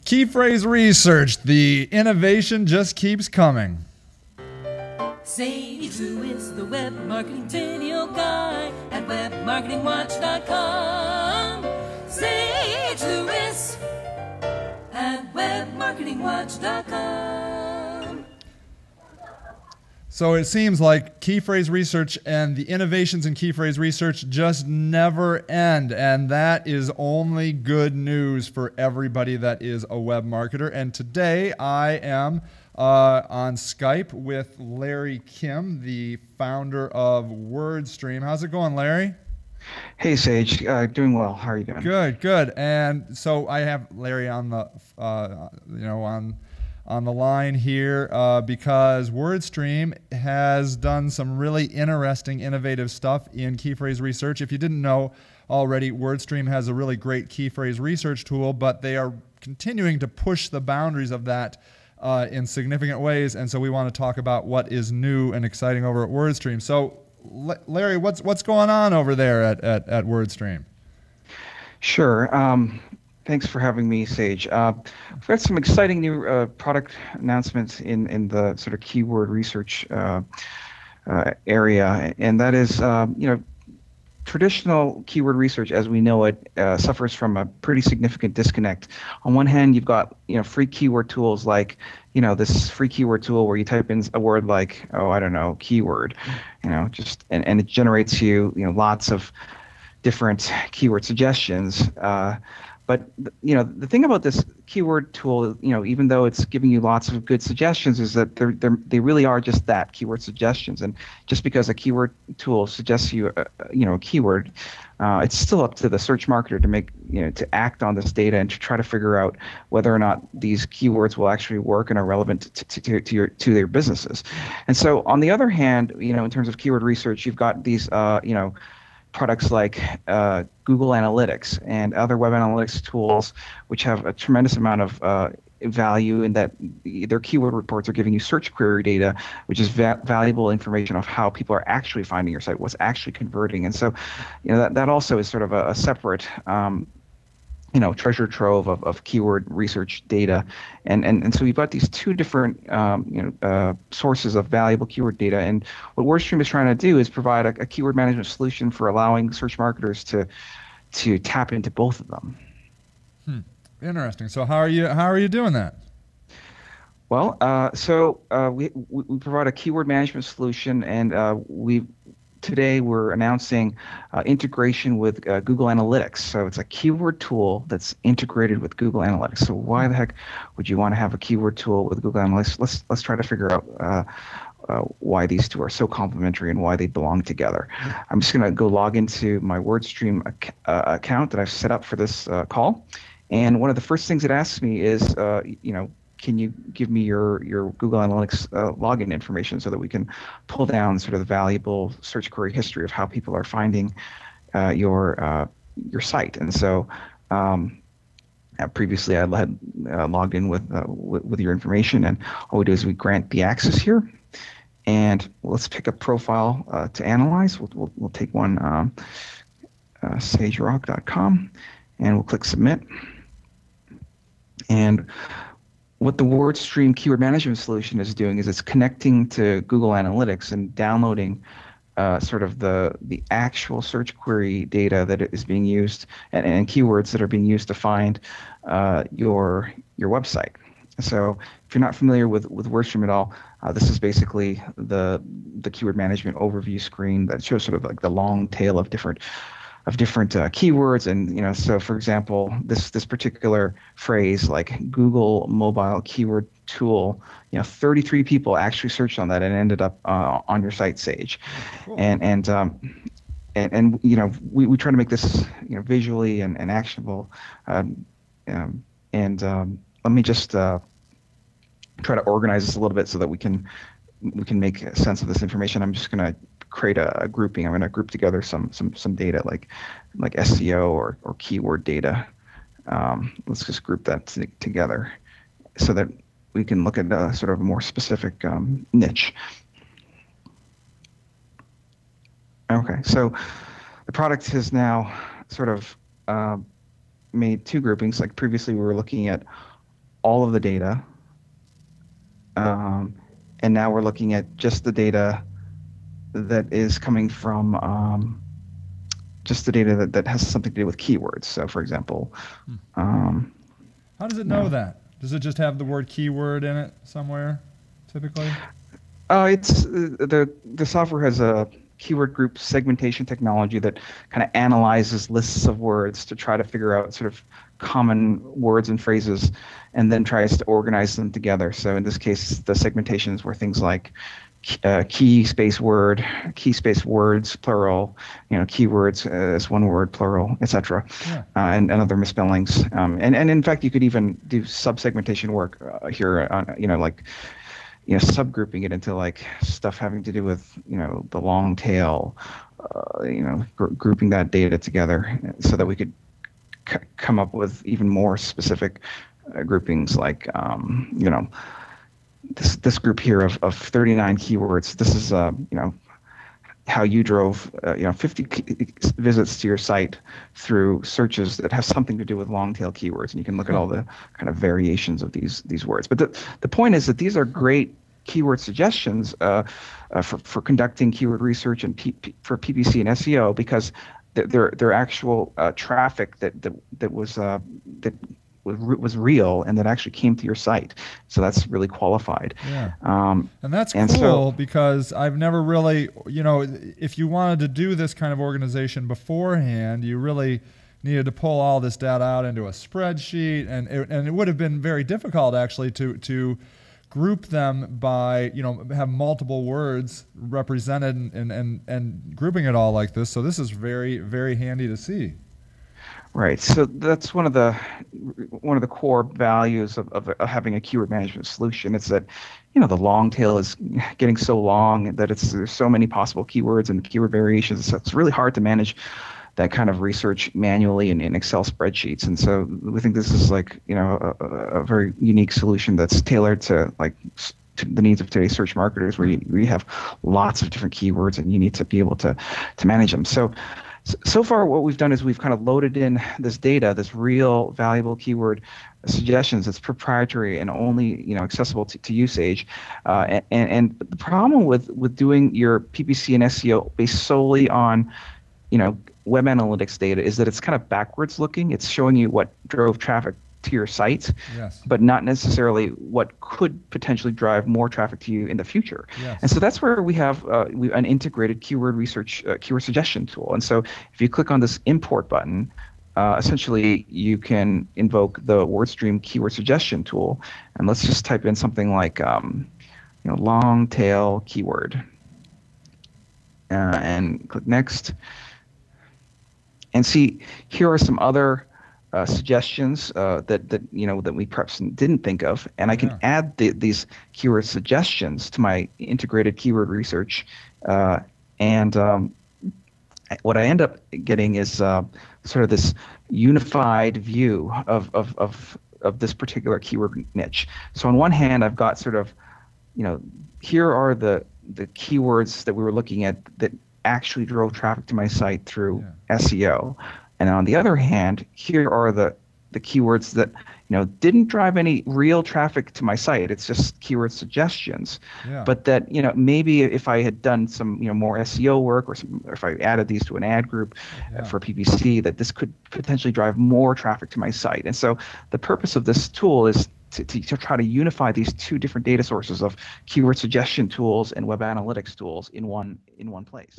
Key phrase research. The innovation just keeps coming. Sage Lewis, the web marketing video guy at webmarketingwatch.com. Sage Lewis at webmarketingwatch.com. So it seems like key phrase research and the innovations in key phrase research just never end. And that is only good news for everybody that is a web marketer. And today I am on Skype with Larry Kim, the founder of WordStream. How's it going, Larry? Hey, Sage. Doing well. How are you doing? Good, good. And so I have Larry on the, on the line here because WordStream has done some really interesting, innovative stuff in key phrase research. If you didn't know already, WordStream has a really great key phrase research tool, but they are continuing to push the boundaries of that in significant ways. And so we want to talk about what is new and exciting over at WordStream. So, Larry, what's going on over there at WordStream? Sure. Thanks for having me, Sage. We've got some exciting new product announcements in the sort of keyword research area, and that is, traditional keyword research, as we know it, suffers from a pretty significant disconnect. On one hand, you've got free keyword tools like this free keyword tool where you type in a word like, oh, I don't know, keyword, just and it generates you lots of different keyword suggestions. But the thing about this keyword tool, even though it's giving you lots of good suggestions, is that they really are just that, keyword suggestions. And just because a keyword tool suggests you a keyword, it's still up to the search marketer to make to act on this data and to try to figure out whether or not these keywords will actually work and are relevant to their businesses. And so, on the other hand, in terms of keyword research, you've got these products like Google Analytics and other web analytics tools, which have a tremendous amount of value in that their keyword reports are giving you search query data, which is valuable information of how people are actually finding your site, what's actually converting. And so, that also is sort of a separate treasure trove of keyword research data, and so we've got these two different sources of valuable keyword data. And what WordStream is trying to do is provide a keyword management solution for allowing search marketers to tap into both of them. Interesting. So how are you doing that? Well, we provide a keyword management solution, and today we're announcing integration with Google Analytics. So it's a keyword tool that's integrated with Google Analytics. So why the heck would you want to have a keyword tool with Google Analytics? Let's try to figure out why these two are so complementary and why they belong together. I'm just going to go log into my WordStream account that I've set up for this call. And one of the first things it asks me is, can you give me your Google Analytics login information so that we can pull down sort of the valuable search query history of how people are finding your site? And so previously I had logged in with your information, and all we do is we grant the access here. And let's pick a profile to analyze. We'll take one, sagerock.com, and we'll click submit. And what the WordStream keyword management solution is doing is it's connecting to Google Analytics and downloading sort of the actual search query data that is being used and keywords that are being used to find your website. So if you're not familiar with WordStream at all, this is basically the keyword management overview screen that shows sort of like the long tail of different keywords. And so for example, this particular phrase like Google mobile keyword tool, 33 people actually searched on that and ended up on your site, Sage. Cool. And we try to make this visually and actionable. Let me just try to organize this a little bit so that we can make sense of this information. I'm just going to create a grouping. I'm going to group together some data like SEO or keyword data. Let's just group that together so that we can look at a sort of a more specific niche. Okay, so the product has now sort of made two groupings. Like previously we were looking at all of the data, and now we're looking at just the data that is coming from just the data that has something to do with keywords. So, for example, How does it know that? Does it just have the word keyword in it somewhere, typically? it's the software has a keyword group segmentation technology that kind of analyzes lists of words to try to figure out sort of common words and phrases, and then tries to organize them together. So in this case, the segmentations were things like key space word, key space words plural, keywords as one word plural, etc. Yeah. And other misspellings. And in fact, you could even do sub-segmentation work here on like subgrouping it into like stuff having to do with the long tail, grouping that data together so that we could come up with even more specific groupings, like this group here of 39 keywords. This is how you drove 50 visits to your site through searches that have something to do with long tail keywords, and you can look at all the kind of variations of these words. But the point is that these are great keyword suggestions for conducting keyword research and for PPC and SEO, because they're actual traffic that was real and that actually came to your site. So that's really qualified. Yeah. And that's cool, because I've never really, if you wanted to do this kind of organization beforehand, you really needed to pull all this data out into a spreadsheet, and it would have been very difficult actually to group them by, have multiple words represented and grouping it all like this. So this is very, very handy to see. Right. So that's one of the core values of having a keyword management solution. It's that, the long tail is getting so long that there's so many possible keywords and keyword variations. So it's really hard to manage that kind of research manually in Excel spreadsheets. And so we think this is like, a very unique solution that's tailored to the needs of today's search marketers, where you have lots of different keywords and you need to be able to manage them. So far, what we've done is we've kind of loaded in this data, this real valuable keyword suggestions that's proprietary and only accessible to usage. And the problem with doing your PPC and SEO based solely on web analytics data is that it's kind of backwards looking. It's showing you what drove traffic to your site, yes, but not necessarily what could potentially drive more traffic to you in the future. Yes. And so that's where we have an integrated keyword research, keyword suggestion tool. And so if you click on this import button, essentially you can invoke the WordStream keyword suggestion tool. And let's just type in something like long tail keyword, and click next. And see, here are some other suggestions that we perhaps didn't think of, and I can add these keyword suggestions to my integrated keyword research, and what I end up getting is sort of this unified view of this particular keyword niche. So on one hand, I've got sort of, here are the keywords that we were looking at that actually drove traffic to my site through SEO. And on the other hand, here are the keywords that didn't drive any real traffic to my site. It's just keyword suggestions. Yeah. But that maybe if I had done some more SEO work, or if I added these to an ad group for PPC, that this could potentially drive more traffic to my site. And so the purpose of this tool is to try to unify these two different data sources of keyword suggestion tools and web analytics tools in one place.